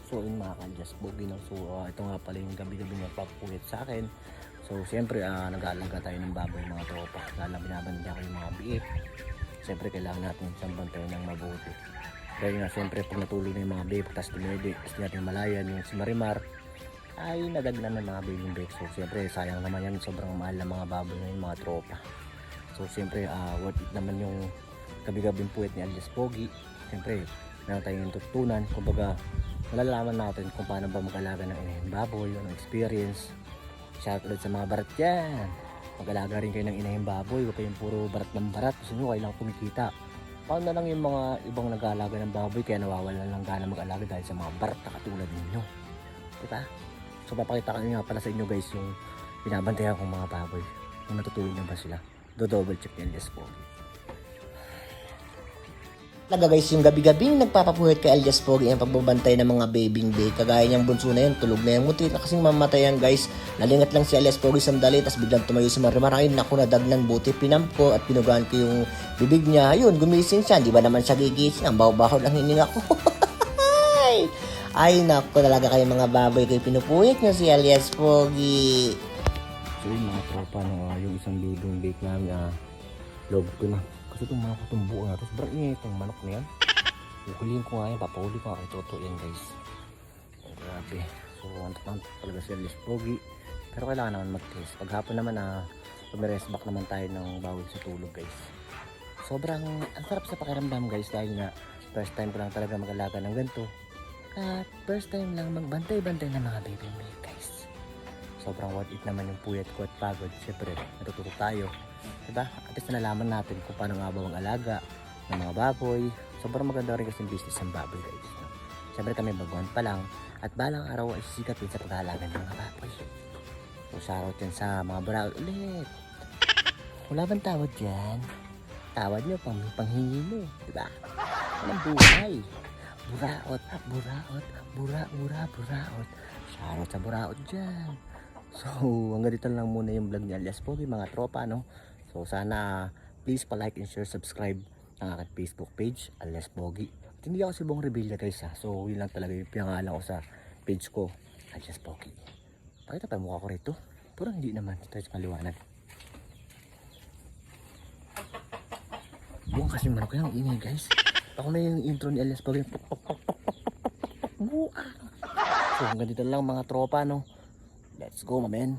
So yun mga kalyas, bogi no. So ito nga pala yung gabi-gabi nagpapulit sa akin. So siyempre nag-aalaga tayo ng baboy mga tropa. Lalo binabandihan ko yung mga biik. Siyempre kailangan natin isang bantayan ng mabuti. Dahil nga siyempre pag natulog na yung mga biik, tapos dumedi, tapos natin malayan yung si Marimar, ay nadagnan ng mga baby biik. So siyempre sayang naman yan, sobrang mahal na mga baboy na yung mga tropa. So siyempre worth it naman yung gabi-gabing puwet ni alias Pogi. Siyempre meron tayong tutunan, kumbaga malalaman natin kung paano ba mag-alaga ng inahing baboy, yung experience. Shoutout sa mga barat yan, mag-alaga rin kayo ng inahing baboy, huwag kayong puro barat ng barat, gusto nyo kailangan kumikita. Paano na lang yung mga ibang nag-aalaga ng baboy kaya nawawalan lang gana mag-alaga dahil sa mga barat na katulad ninyo, diba? So papakita ko nga pala sa inyo guys yung binabantayan kong mga baboy, kung natutulog na ba sila. Do-double check yan alias Pogi. Talaga guys, yung gabi-gabing nagpapapuhit kay alias Pogi ang pagbabantay ng mga babying bay. Kagaya niyang bunso na yun, tulog na yung muti na kasing mamatayan guys. Nalingat lang si alias Pogi sandali, tapos biglang tumayo si Marimar. Ay naku, nadagnan, buti pinamp ko at pinugaan ko yung bibig niya. Ayun, gumising siya, di ba naman siya gigising? Ang baho-baho lang hininga ko. Ay naku, talaga kayo mga baboy, kayo pinupuhit niyo si alias Pogi. So yun mga tropa, no, yung isang babying bake namin, log ko na. Kasi itong mga kutumbo nga, tapos sobrang ingay itong manok na yan. Hukuliin ko nga yan, papahuli ko nga kay Toto yan guys. Oh, grabe. So antok talaga si alias Pogi. Pero kailangan naman mag-test. Paghapon naman pag-rest back naman tayo ng bawal sa tulog guys. Sobrang ang sarap sa pakiramdam guys, dahil nga first time ko lang talaga mag-alaga ng ganito. At first time lang magbantay-bantay ng mga baby milk guys. Sobrang worth it naman yung puyat ko at pagod. Siyempre natututo tayo, diba? At least nalalaman natin kung paano nga ba mag-alaga ng mga baboy. Sobrang maganda rin kasi yung business ng baboy guys. Siyempre kami baguhan pa lang at balang araw ay sisikapin sa pag-aalaga ng mga baboy. So shoutout yan sa mga brown ulit. Wala bang tawad dyan? Tawad nyo panghingi mo, diba? Anong buhay? Buraot, buraot. Shoutout sa buraot dyan. So hanggang dito lang muna yung vlog ni alias Pogi mga tropa, no? So sana please pa-like and share, subscribe ng aking Facebook page alias Pogi. At hindi ako si Bong Revilla guys ha. So yun lang talaga yung pinangalan ko sa page ko alias Pogi. Pakita pa yung mukha ko rito. Pero hindi naman, ito sa maliwanag. Buong kasi manok yan, ingay guys. Ako na yung intro ni alias Pogi. So hanggang dito lang mga tropa, no? Let's go, my man.